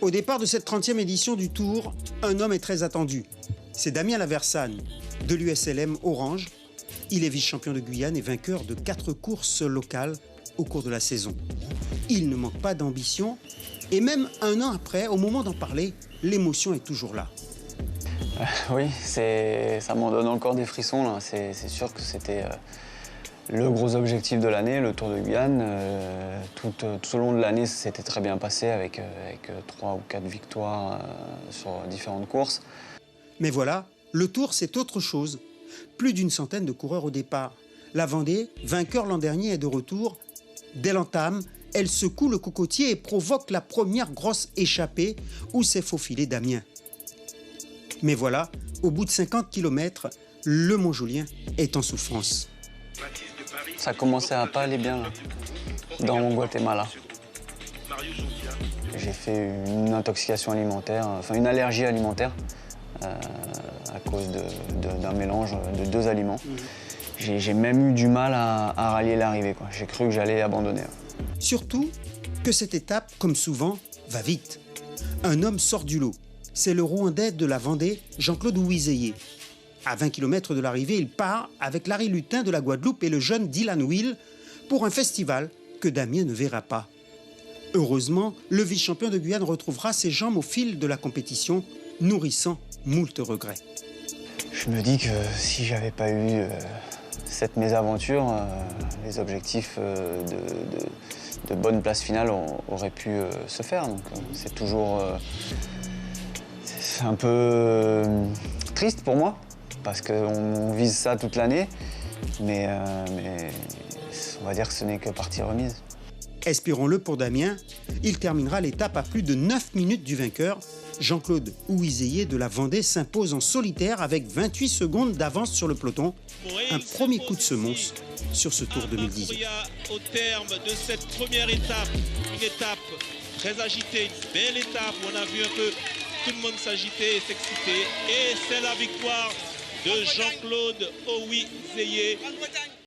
Au départ de cette 30e édition du Tour, un homme est très attendu. C'est Damien Laversagne, de l'USLM Orange. Il est vice-champion de Guyane et vainqueur de 4 courses locales au cours de la saison. Il ne manque pas d'ambition et même un an après, au moment d'en parler, l'émotion est toujours là. Oui, ça m'en donne encore des frissons, là. C'est sûr que c'était le gros objectif de l'année, le Tour de Guyane. Tout au long de l'année, ça s'était très bien passé avec 3 ou 4 victoires sur différentes courses. Mais voilà, le Tour, c'est autre chose. Plus d'une centaine de coureurs au départ. La Vendée, vainqueur l'an dernier, est de retour. Dès l'entame, elle secoue le cocotier et provoque la première grosse échappée où s'est faufilé Damien. Mais voilà, au bout de 50 km, le Montjolien est en souffrance. Ça commençait à pas aller bien là, dans mon Guatemala. J'ai fait une intoxication alimentaire, enfin une allergie alimentaire à cause d'un mélange de 2 aliments. J'ai même eu du mal à rallier l'arrivée. J'ai cru que j'allais abandonner. Surtout que cette étape, comme souvent, va vite. Un homme sort du lot. C'est le Rwandais de la Vendée, Jean-Claude Ouizeye. À 20 km de l'arrivée, il part avec Larry Lutin de la Guadeloupe et le jeune Dylan Will pour un festival que Damien ne verra pas. Heureusement, le vice-champion de Guyane retrouvera ses jambes au fil de la compétition, nourrissant moult regrets. Je me dis que si j'avais pas eu cette mésaventure, les objectifs de bonne place finale auraient pu se faire. Donc c'est toujours c'est un peu triste pour moi, parce qu'on vise ça toute l'année, mais on va dire que ce n'est que partie remise. Espérons-le pour Damien, il terminera l'étape à plus de 9 minutes du vainqueur. Jean-Claude Ouizeye de la Vendée s'impose en solitaire avec 28 secondes d'avance sur le peloton. Un premier coup de semonce sur ce Tour 2018. Au terme de cette première étape, une étape très agitée, une belle étape où on a vu un peu tout le monde s'agiter et s'exciter. Et c'est la victoire de Jean-Claude Ouizeye